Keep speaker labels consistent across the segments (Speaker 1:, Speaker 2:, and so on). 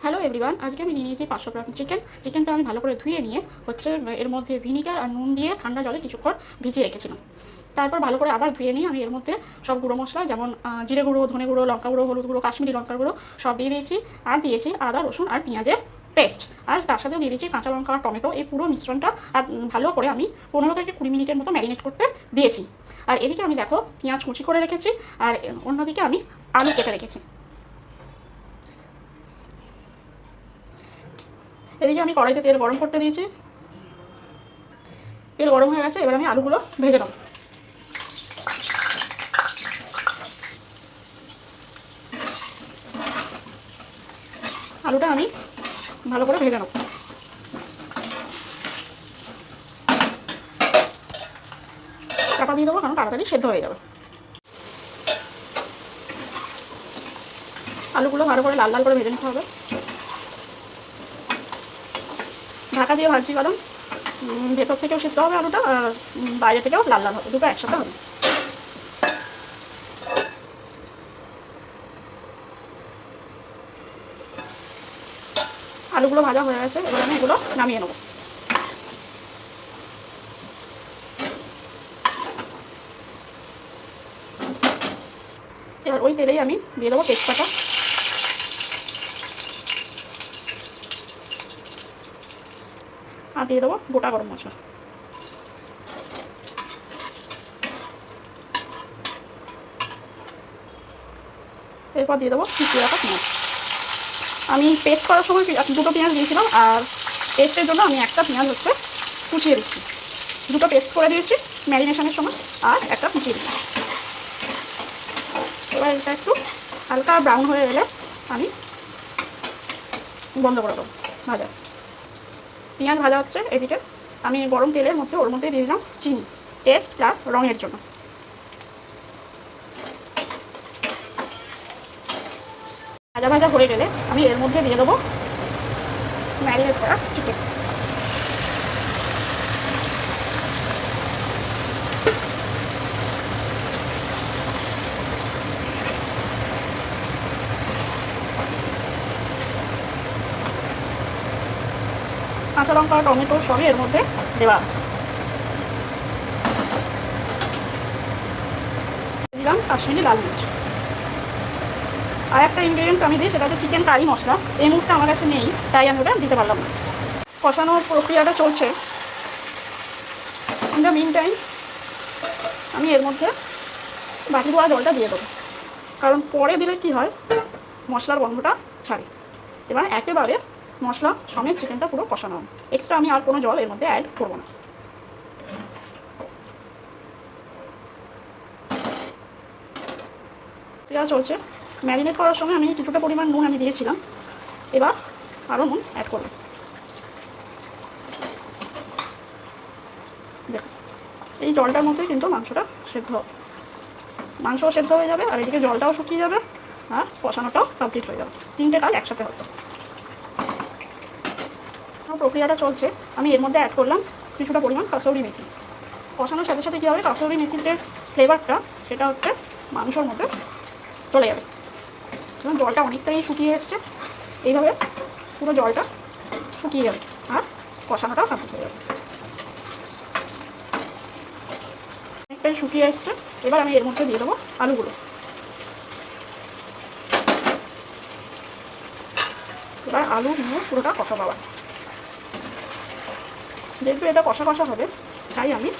Speaker 1: Hello everyone, আজকে আমি নিয়ে নিয়েছি 500 গ্রাম চিকেনটা আমি ভালো করে ধুয়ে নিয়ে এর মধ্যে ভিনিগার আর নুন দিয়ে ঠান্ডা জলে কিছুক্ষণ ভিজিয়ে রেখেছিলাম। তারপর ভালো করে আবার ধুয়ে নিয়ে আমি এর মধ্যে সব গুঁড়ো মশলা যেমন জিরে গুঁড়ো, ধনে গুঁড়ো, লঙ্কা গুঁড়ো, হলুদ গুঁড়ো, কাশ্মীরি লঙ্কা গুঁড়ো সব দিয়ে দিয়েছি। আর দিয়েছি আদা, রসুন আর পেঁয়াজের পেস্ট। আর তার সাথেও দিয়ে দিয়েছি কাঁচা লঙ্কা আর টমেটো। এই পুরো মিশ্রণটা ভালো করে আমি 15 থেকে 20 মিনিটের মতো ম্যারিনেট করতে দিয়েছি। আর এদিকে আমি দেখো পেঁয়াজ কুচি করে রেখেছি, আর অন্যদিকে আমি আলু কেটে রেখেছি। এদিকে আমি কড়াইতে তেল গরম করতে দিয়েছি। তেল গরম হয়ে গেছে, এবার আমি আলুগুলো ভেজে নেব। আলুটা আমি ভালো করে ভেজে নেব। চাপা দিয়ে দেবো, কারণ তাড়াতাড়ি সেদ্ধ হয়ে যাবে। আলুগুলো ভালো করে লাল লাল করে ভেজে নিতে হবে। ঢাকা দিয়ে ভাজছি, কারণ ভেতর থেকেও সিদ্ধ হবে আলুটা, আর বাইরে থেকেও লাল লাল হবে, দুটো একসাথে হবে। আলুগুলো ভাজা হয়ে গেছে, এবার আমি এগুলো নামিয়ে নেব। এবার ওই তেলেই আমি দিয়ে দেবো তেজপাতা, আর দিয়ে দেবো গোটা গরম মশলা। এরপর দিয়ে দেবো কুচিয়ে রাখা পেঁয়াজ। আমি পেস্ট করার সময় দুটো পেঁয়াজ দিয়েছিলাম, আর পেস্টের জন্য আমি একটা পেঁয়াজ কুচিয়ে দিচ্ছি। দুটো পেস্ট করে দিয়েছি ম্যারিনেশনের সময়, আর একটা কুচিয়ে দিচ্ছি। এবার এটা একটু হালকা ব্রাউন হয়ে এলে আমি বন্ধ করে দেবো ভাজা। পেঁয়াজ ভাজা হচ্ছে, এদিকে আমি গরম তেলের মধ্যে ওর মধ্যে দিয়ে দিলাম চিনি, টেস্ট প্লাস রঙের জন্য। ভাজা ভাজা হয়ে গেলে আমি এর মধ্যে দিয়ে দেবো ম্যারিনেট করা চিকেন। কাঁচা লঙ্কা, টমেটো সবই এর মধ্যে দেওয়া আছে। দিলাম কাশ্মীরি লাল মির্চ। আর একটা ইনগ্রিডিয়েন্ট আমি দিই, সেটা হচ্ছে চিকেন কারি মশলা। এই মুহূর্তে আমার কাছে নেই, তাই আমি ওটা দিতে পারলাম না। কষানোর প্রক্রিয়াটা চলছে। ইন দ্য মিন টাইম আমি এর মধ্যে বাকি ধোয়া জলটা দিয়ে দেবো, কারণ পরে দিলে কী হয়, মশলার গন্ধটা ছাড়ে। এবার একেবারে মশলা সমেত চিকেনটা পুরো কষানো হবে। এক্সট্রা আমি আর কোনো জল এর মধ্যে অ্যাড করবো না। এটা চলছে। ম্যারিনেট করার সময় আমি কিছুটা পরিমাণ নুন আমি দিয়েছিলাম, এবার আরও নুন অ্যাড করবো। দেখুন, এই জলটার মধ্যেই কিন্তু মাংসটা সেদ্ধ হবে। মাংসও সেদ্ধ হয়ে যাবে, আর এদিকে জলটাও শুকিয়ে যাবে, আর কষানোটাও কমপ্লিট হয়ে যাবে। তিনটে কাজ একসাথে হবে। প্রক্রিয়াটা চলছে। আমি এর মধ্যে অ্যাড করলাম কিছুটা পরিমাণ কাসৌরি মেথি। কষানোর সাথে সাথে কী হবে, কাসৌরি মেথির যে ফ্লেভারটা সেটা হচ্ছে মাংসর মধ্যে চলে যাবে। এবং জলটা অনেকটাই শুকিয়ে এসছে, এইভাবে পুরো জলটা শুকিয়ে যাবে, আর কষানোটাও কমপ্লিট হয়ে যাবে। অনেকটাই শুকিয়ে এসছে, এবার আমি এর মধ্যে দিয়ে দেবো আলুগুলো। এবার আলু নিয়ে পুরোটা কষা পাওয়া। যেহেতু এটা কষা কষা হবে, তাই আমি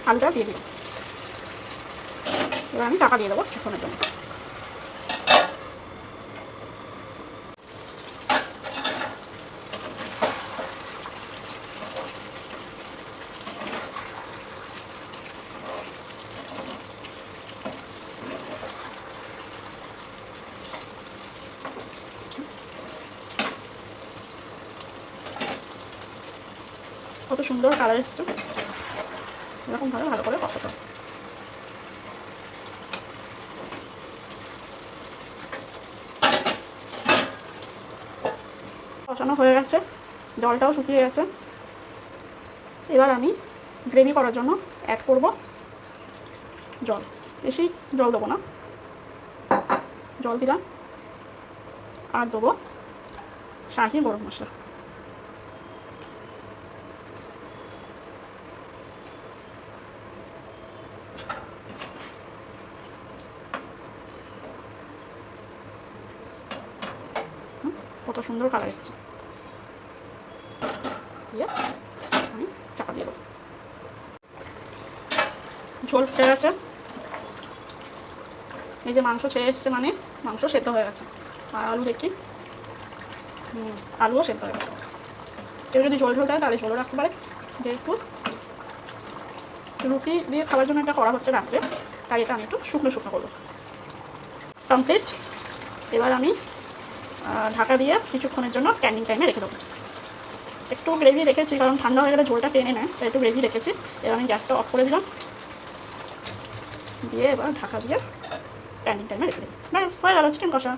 Speaker 1: আলুটা দিয়ে দিই। এবার আমি টাকা দিয়ে দেবো কিছুক্ষণের জন্য। কত সুন্দর কালার এসছে, এরকমভাবে ভালো করে কষাতে হবে। কষানো হয়ে গেছে, জলটাও শুকিয়ে গেছে। এবার আমি গ্রেভি করার জন্য অ্যাড করব জল। বেশি জল দেবো না, জল দিলাম, আর দেবো শাহি গরম মশলা। কত সুন্দর কালার এসেছে। দিয়ে আমি চাপা দিয়ে দেবো। ঝোল ফুটে গেছে, এই যে মাংস ছেড়ে এসছে মানে মাংস সেদ্ধ হয়ে গেছে। আর আলু দেখি, আলুও সেদ্ধ হয়ে গেছে। কেউ যদি ঝোল ঝোল দেয় তাহলে ঝোলও রাখতে পারে, যেহেতু রুটি দিয়ে খাওয়ার জন্য এটা করা হচ্ছে রাত্রে, তাই এটা আমি একটু শুকনো শুকনো করবো। কমপ্লিট। এবার আমি ঢাকা দিয়ে কিছুক্ষণের জন্য স্ট্যান্ডিং টাইমে রেখে দেবো। একটু গ্রেভি রেখেছি কারণ ঠান্ডা হয়ে গেলে ঝোলটা টেনে নেয়, তাই একটু গ্রেভি রেখেছি। এবার আমি গ্যাসটা অফ করে দিলাম, দিয়ে এবার ঢাকা দিয়ে স্ট্যান্ডিং টাইমে রেখে দেবো। ব্যাস হয়ে গেল চিকেন কষা।